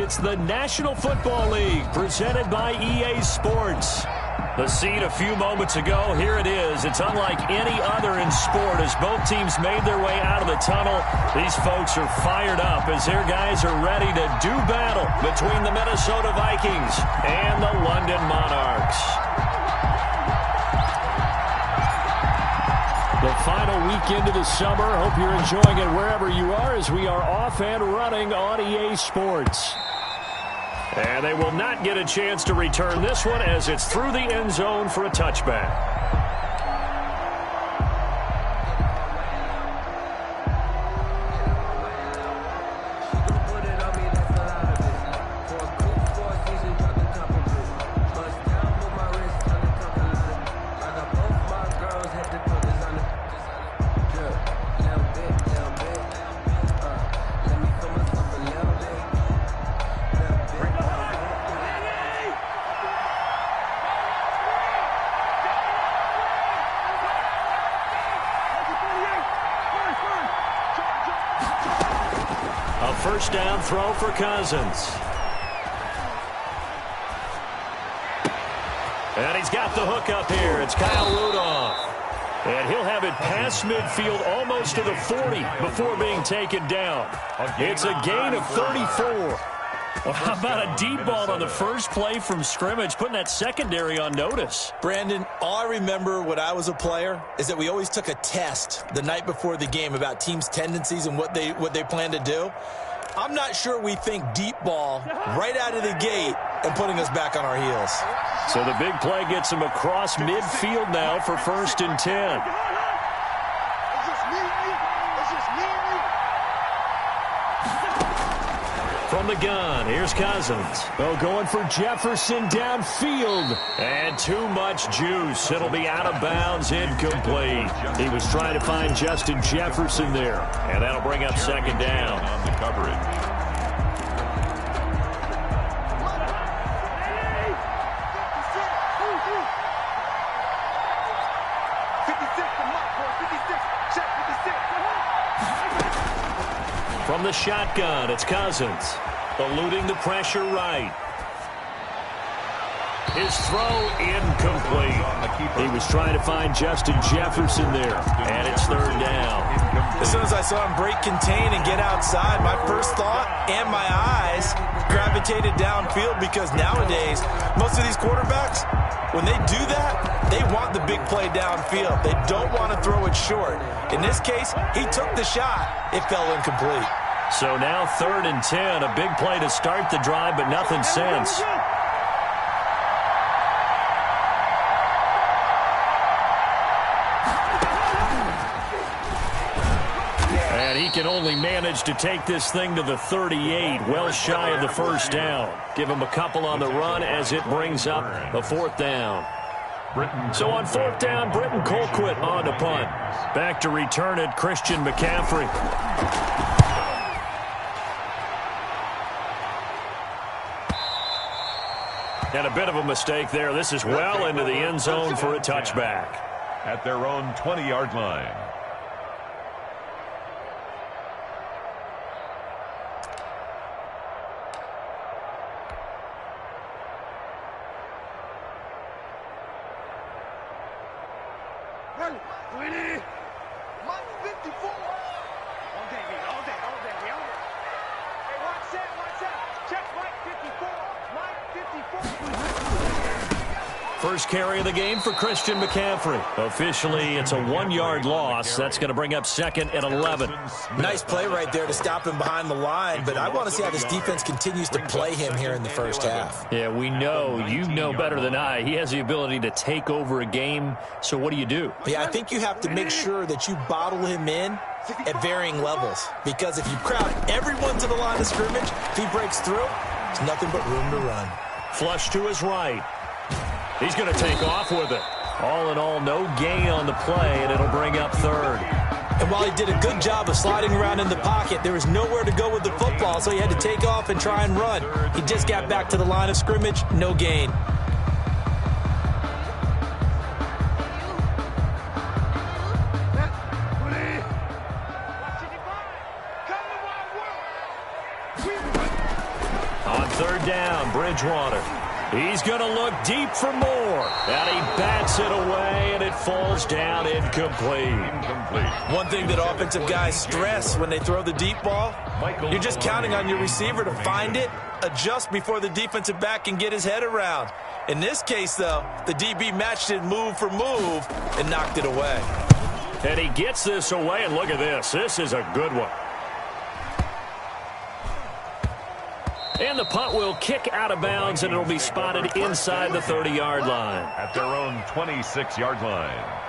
It's the National Football League presented by EA Sports. The scene a few moments ago, here it is. It's unlike any other in sport as both teams made their way out of the tunnel. These folks are fired up as their guys are ready to do battle between the Minnesota Vikings and the London Monarchs. The final weekend of the summer. Hope you're enjoying it wherever you are as we are off and running on EA Sports. And they will not get a chance to return this one as it's through the end zone for a touchback. First down throw for Cousins. And he's got the hook up here. It's Kyle Rudolph. And he'll have it past midfield almost to the 40 before being taken down. It's a gain of 34. Well, how about a deep ball on the first play from scrimmage, putting that secondary on notice? Brandon, all I remember when I was a player is that we always took a test the night before the game about teams' tendencies and what they plan to do. I'm not sure we think deep ball right out of the gate and putting us back on our heels. So the big play gets him across midfield now for 1st and 10. From the gun, here's Cousins. Oh, going for Jefferson downfield. And too much juice. It'll be out of bounds, incomplete. He was trying to find Justin Jefferson there. And that'll bring up 2nd down. On the coverage. From the shotgun, it's Cousins. Eluding the pressure right. His throw incomplete. He was trying to find Justin Jefferson there. And it's 3rd down. As soon as I saw him break contain and get outside, my first thought and my eyes gravitated downfield because nowadays, most of these quarterbacks, when they do that, they want the big play downfield. They don't want to throw it short. In this case, he took the shot. It fell incomplete. So now 3rd and 10, a big play to start the drive, but nothing since. And he can only manage to take this thing to the 38, well shy of the 1st down. Give him a couple on the run as it brings up a 4th down. So on 4th down, Britton Colquitt on to punt. Back to return it, Christian McCaffrey. And a bit of a mistake there. This is well into the end zone for a touchback. At their own 20-yard line. First carry of the game for Christian McCaffrey. Officially, it's a 1-yard loss. That's going to bring up 2nd and 11. Nice play right there to stop him behind the line, but I want to see how this defense continues to play him here in the first half. Yeah, we know. You know better than I. He has the ability to take over a game. So what do? Yeah, I think you have to make sure that you bottle him in at varying levels, because if you crowd everyone to the line of scrimmage, if he breaks through, there's nothing but room to run. Flush to his right. He's going to take off with it. All in all, no gain on the play, and it'll bring up 3rd. And while he did a good job of sliding around in the pocket, there was nowhere to go with the football, so he had to take off and try and run. He just got back to the line of scrimmage, no gain. down, Bridgewater. He's going to look deep for more. And he bats it away, and it falls down incomplete. One thing that offensive guys stress when they throw the deep ball, you're just counting on your receiver to find it, adjust before the defensive back can get his head around. In this case, though, the DB matched it move for move and knocked it away. And he gets this away, and look at this. This is a good one. And the punt will kick out of bounds, and it'll be spotted inside the 30-yard line. At their own 26-yard line.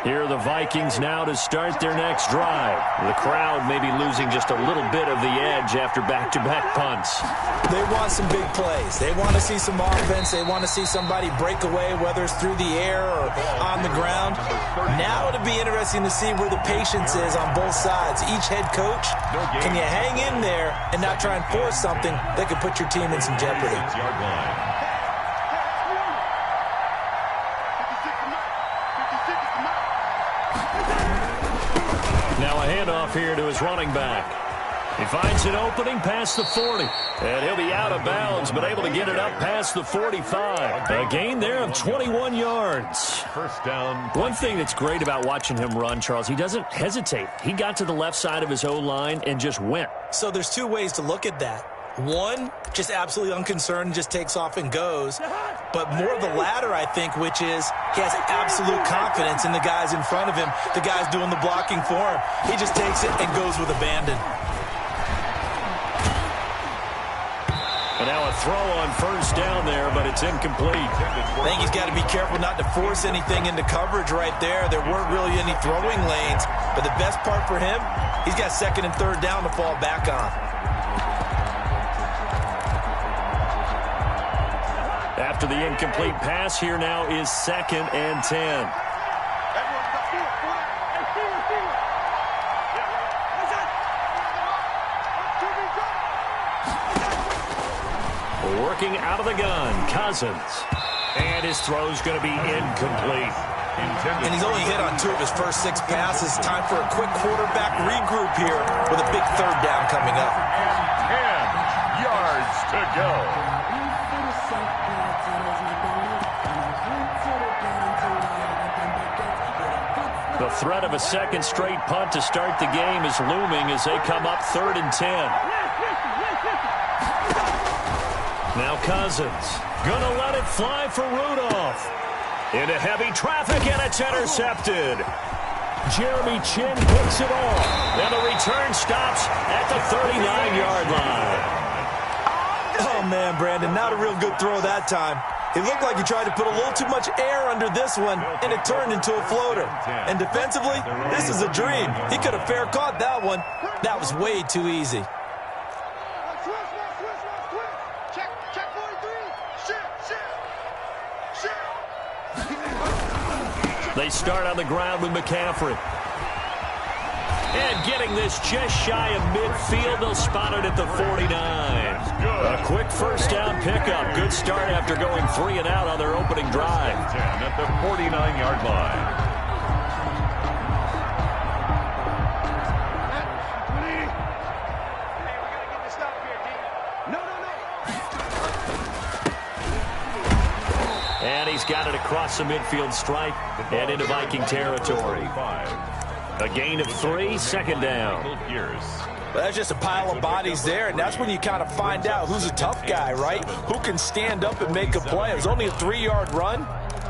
Here are the Vikings now to start their next drive. The crowd may be losing just a little bit of the edge after back-to-back punts. They want some big plays. They want to see some offense. They want to see somebody break away, whether it's through the air or on the ground. Now it'll be interesting to see where the patience is on both sides. Each head coach, can you hang in there and not try and force something that could put your team in some jeopardy? Now a handoff here to his running back. He finds an opening past the 40. And he'll be out of bounds, but able to get it up past the 45. A gain there of 21 yards. First down. One thing that's great about watching him run, Charles, he doesn't hesitate. He got to the left side of his O-line and just went. So there's two ways to look at that. One, just absolutely unconcerned, just takes off and goes. But more the latter, I think, which is he has absolute confidence in the guys in front of him, the guys doing the blocking for him. He just takes it and goes with abandon. And now a throw on first down there, but it's incomplete. I think he's got to be careful not to force anything into coverage right there. There weren't really any throwing lanes. But the best part for him, he's got second and third down to fall back on. After the incomplete pass, here now is 2nd and 10. Working out of the gun, Cousins. And his throw's going to be incomplete. And he's only hit on 2 of his first 6 passes. Time for a quick quarterback regroup here with a big third down coming up. 10 yards to go. The threat of a second straight punt to start the game is looming as they come up 3rd and 10. Now Cousins gonna let it fly for Rudolph. Into heavy traffic, and it's intercepted. Jeremy Chinn picks it off. And the return stops at the 39-yard line. Oh, man, Brandon, not a real good throw that time. It looked like he tried to put a little too much air under this one, and it turned into a floater. And defensively, this is a dream. He could have fair caught that one. That was way too easy. They start on the ground with McCaffrey. And getting this just shy of midfield, they'll spot it at the 49. A quick first down pickup. Good start after going 3 and out on their opening drive. 10 at the 49-yard line. And he's got it across the midfield stripe and into Viking territory. A gain of 3, 2nd down. Well, that's just a pile of bodies there, and that's when you kind of find out who's a tough guy, right? Who can stand up and make a play. It was only a 3-yard run,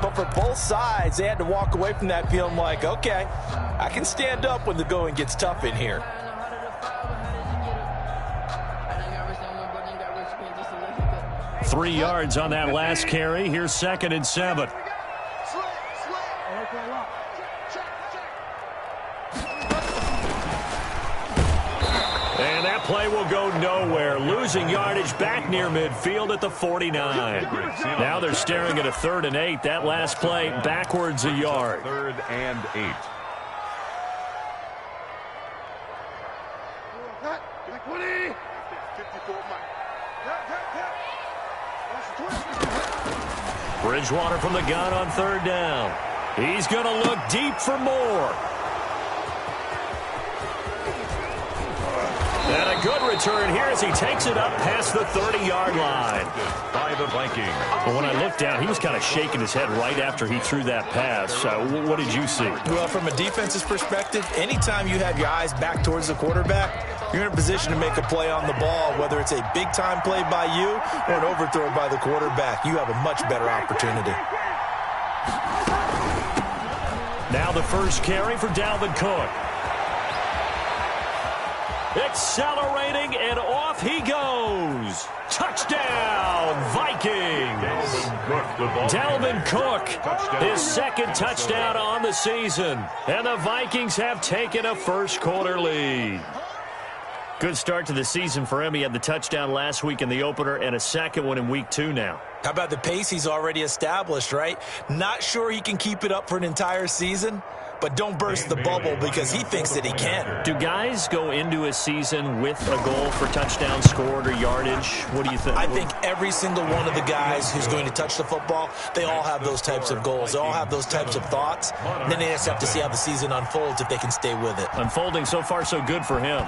but for both sides, they had to walk away from that feeling like, okay, I can stand up when the going gets tough in here. Three yards on that last carry. Here's 2nd and 7. And that play will go nowhere. Losing yardage back near midfield at the 49. Now they're staring at a 3rd and 8. That last play backwards a yard. 3rd and 8. Bridgewater from the gun on 3rd down. He's going to look deep for more. And a good return here as he takes it up past the 30-yard line. By the Vikings. But when I looked down, he was kind of shaking his head right after he threw that pass. What did you see? Well, from a defense's perspective, anytime you have your eyes back towards the quarterback, you're in a position to make a play on the ball, whether it's a big-time play by you or an overthrow by the quarterback. You have a much better opportunity. Now the first carry for Dalvin Cook. Accelerating, and off he goes. Touchdown, Vikings. Dalvin Cook, his second touchdown on the season. And the Vikings have taken a first-quarter lead. Good start to the season for him. He had the touchdown last week in the opener and a second one in week 2 now. How about the pace he's already established, right? Not sure he can keep it up for an entire season, but don't burst the bubble because he thinks that he can. Do guys go into a season with a goal for touchdowns scored or yardage? What do you think? I think every single one of the guys who's going to touch the football, they all have those types of goals. They all have those types of thoughts. And then they just have to see how the season unfolds if they can stay with it. Unfolding so far so good for him.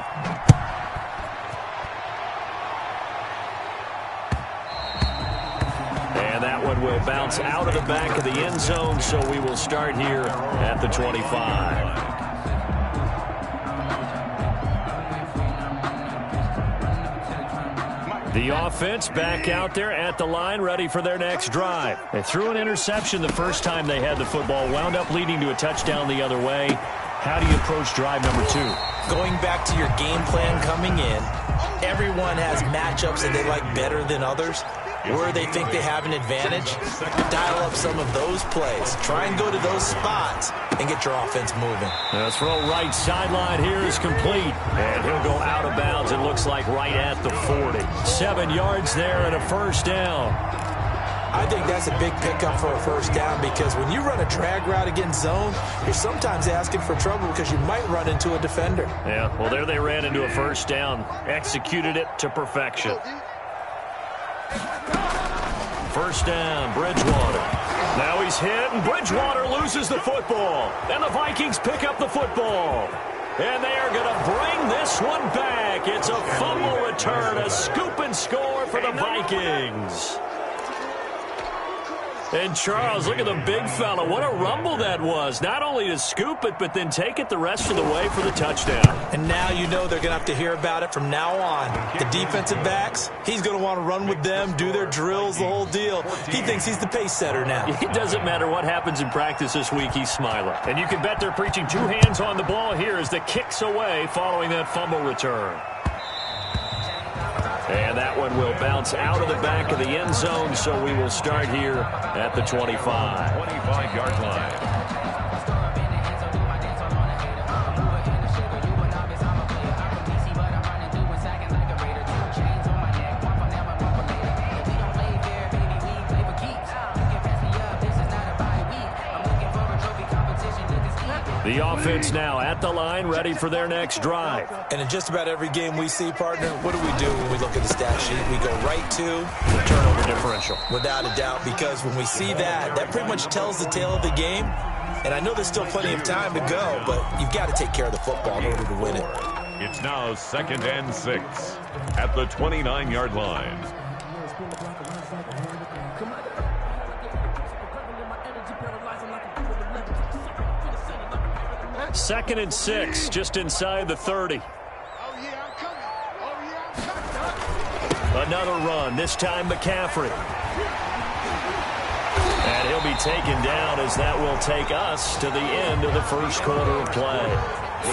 And that one will bounce out of the back of the end zone, so we will start here at the 25. The offense back out there at the line, ready for their next drive. They threw an interception the first time they had the football, wound up leading to a touchdown the other way. How do you approach drive number 2? Going back to your game plan coming in, everyone has matchups that they like better than others. Where they think they have an advantage, dial up some of those plays. Try and go to those spots and get your offense moving. The throw right sideline here is complete. And he'll go out of bounds, it looks like right at the 40. 7 yards there and a first down. I think that's a big pickup for a first down because when you run a drag route against zone, you're sometimes asking for trouble because you might run into a defender. Yeah, well, there they ran into a first down. Executed it to perfection. First down, Bridgewater. Now he's hit, and Bridgewater loses the football. And the Vikings pick up the football. And they are going to bring this one back. It's a fumble return, a scoop and score for the Vikings. And Charles, look at the big fella. What a rumble that was. Not only to scoop it, but then take it the rest of the way for the touchdown. And now you know they're going to have to hear about it from now on. The defensive backs, he's going to want to run with them, do their drills, the whole deal. He thinks he's the pace setter now. It doesn't matter what happens in practice this week, he's smiling. And you can bet they're preaching 2 hands on the ball here as the kicks away following that fumble return. And that one will bounce out of the back of the end zone, so we will start here at the 25. 25-yard line. The offense now at the line, ready for their next drive. And in just about every game we see, partner, what do when we look at the stat sheet? We go right to the turnover differential. Without a doubt, because when we see that, that pretty much tells the tale of the game. And I know there's still plenty of time to go, but you've got to take care of the football in order to win it. It's now 2nd and 6 at the 29-yard line. Second and 6, just inside the 30. Another run, this time McCaffrey. And he'll be taken down as that will take us to the end of the first quarter of play.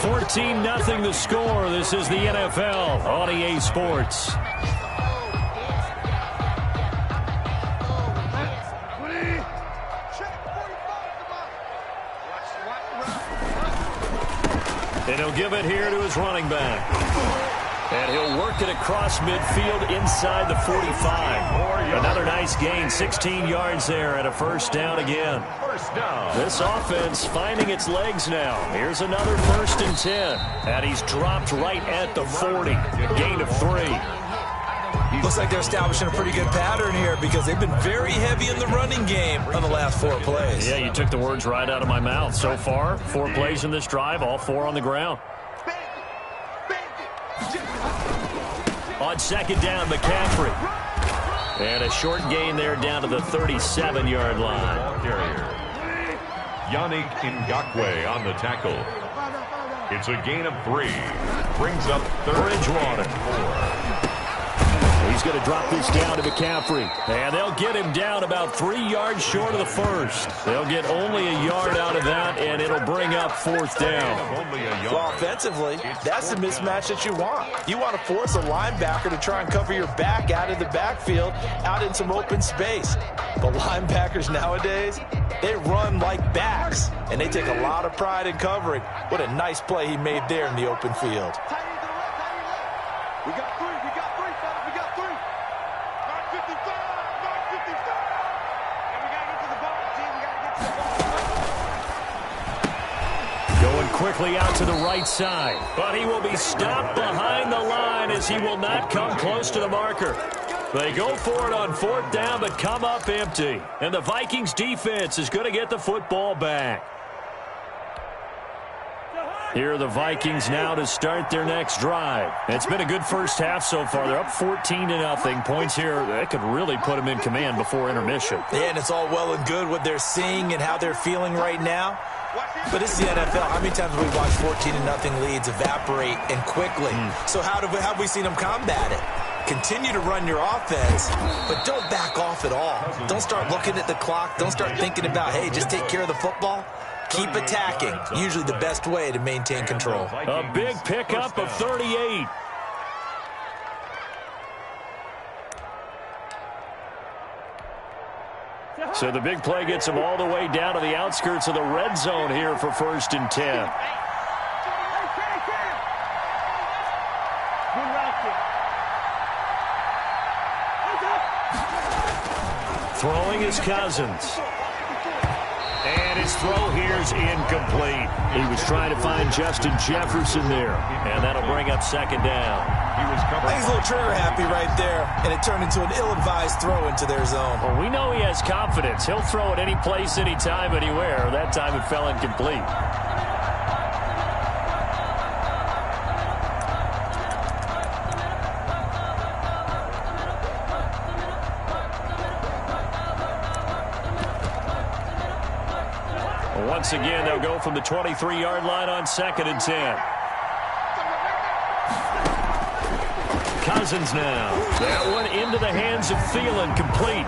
14-0 the score. This is the NFL on EA Sports. And he'll give it here to his running back. And he'll work it across midfield inside the 45. Another nice gain, 16 yards there and a first down again. First down. This offense finding its legs now. Here's another 1st and 10. And he's dropped right at the 40. Gain of 3. Looks like they're establishing a pretty good pattern here because they've been very heavy in the running game on the last 4 plays. Yeah, you took the words right out of my mouth. So far, 4 plays in this drive, all 4 on the ground. On second down, McCaffrey. And a short gain there down to the 37-yard line. Carrier. Yannick Ngakoue on the tackle. It's a gain of 3. Brings up Bridgewater. He's going to drop this down to McCaffrey. And they'll get him down about 3 yards short of the first. They'll get only a yard out of that, and it'll bring up fourth down. Well, offensively, that's the mismatch that you want. You want to force a linebacker to try and cover your back out of the backfield, out in some open space. But linebackers nowadays, they run like backs, and they take a lot of pride in covering. What a nice play he made there in the open field. We got 3, fellas, we got 3. 9:55, 9:55. And we got to get to the ball, team. We got to get to the ball. Going quickly out to the right side. But he will be stopped behind the line as he will not come close to the marker. They go for it on fourth down, but come up empty. And the Vikings defense is going to get the football back. Here are the Vikings now to start their next drive. It's been a good first half so far. They're up 14-0. Points here, that could really put them in command before intermission. Yeah, and it's all well and good what they're seeing and how they're feeling right now. But it's the NFL. How many times have we watched 14-0 leads evaporate and quickly? So how have we seen them combat it? Continue to run your offense, but don't back off at all. Don't start looking at the clock. Don't start thinking about, hey, just take care of the football. Keep attacking. Usually the best way to maintain control. A big pickup of 38. So the big play gets him all the way down to the outskirts of the red zone here for 1st and 10. Throwing is Cousins. And his throw here is incomplete. He was trying to find Justin Jefferson there. And that'll bring up second down. He's a little trigger happy right there. And it turned into an ill-advised throw into their zone. Well, we know he has confidence. He'll throw it any place, anytime, anywhere. That time it fell incomplete. Once again, they'll go from the 23-yard line on 2nd and 10. Cousins now. That one into the hands of Thielen, complete.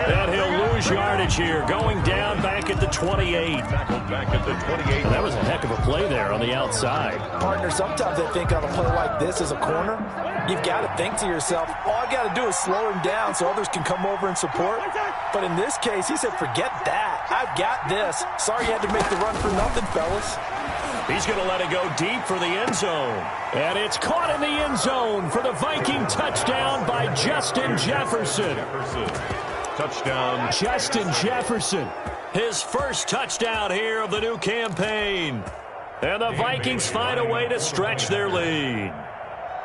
And he'll lose yardage here, going down back at the 28. Back at the 28. That was a heck of a play there on the outside. Partner, sometimes I think on a play like this as a corner, you've got to think to yourself, all I got to do is slow him down so others can come over and support. But in this case, he said, forget that. I've got this. Sorry you had to make the run for nothing, fellas. He's going to let it go deep for the end zone. And it's caught in the end zone for the Viking touchdown by Justin Jefferson. Touchdown. Justin Jefferson. His first touchdown here of the new campaign. And the Vikings find a way to stretch their lead.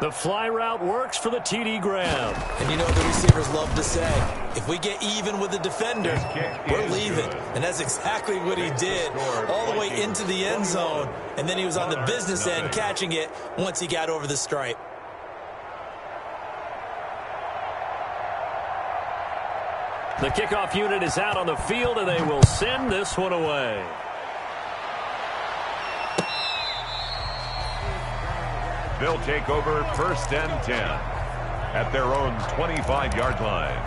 The fly route works for the TD Graham. And you know what the receivers love to say? If we get even with the defender, we're leaving. And that's exactly what he did, all the way into the end zone. And then he was on the business end catching it once he got over the stripe. The kickoff unit is out on the field, and they will send this one away. They'll take over 1st and 10 at their own 25-yard line.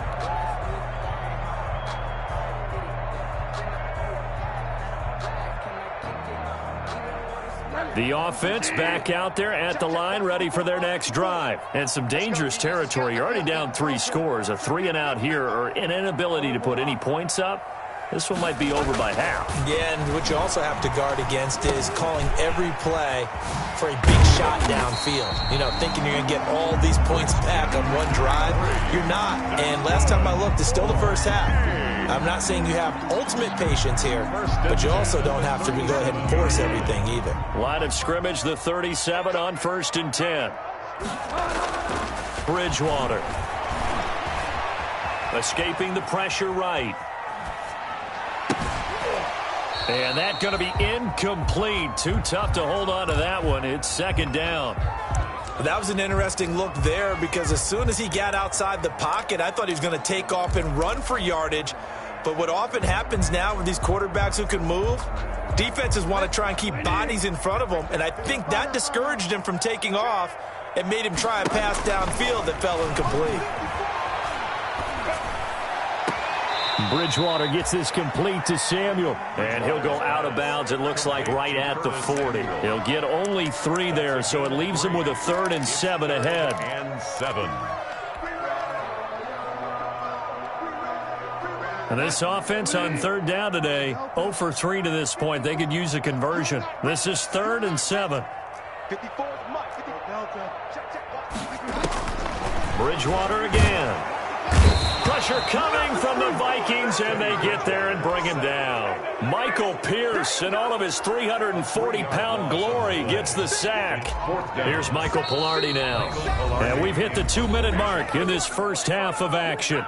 The offense back out there at the line, ready for their next drive. And some dangerous territory. You're already down 3 scores. A 3-and-out here, or an inability to put any points up. This one might be over by half. Yeah, and what you also have to guard against is calling every play for a big shot downfield. You know, thinking you're going to get all these points back on one drive. You're not. And last time I looked, it's still the first half. I'm not saying you have ultimate patience here, but you also don't have to go ahead and force everything either. Line of scrimmage, the 37 on 1st and 10. Bridgewater. Escaping the pressure right. And that's going to be incomplete. Too tough to hold on to that one. It's 2nd down. That was an interesting look there because as soon as he got outside the pocket, I thought he was going to take off and run for yardage. But what often happens now with these quarterbacks who can move, defenses want to try and keep bodies in front of them, and I think that discouraged him from taking off and made him try a pass downfield that fell incomplete. Bridgewater gets this complete to Samuel. And he'll go out of bounds, it looks like, right at the 40. He'll get only 3 there, so it leaves him with a 3rd and 7 ahead. And 7. And this offense on 3rd down today, 0 for 3 to this point. They could use a conversion. This is 3rd and 7. Bridgewater again. Pressure coming from the Vikings, and they get there and bring him down. Michael Pierce, in all of his 340-pound glory, gets the sack. Here's Michael Palardy now. And we've hit the 2-minute mark in this first half of action.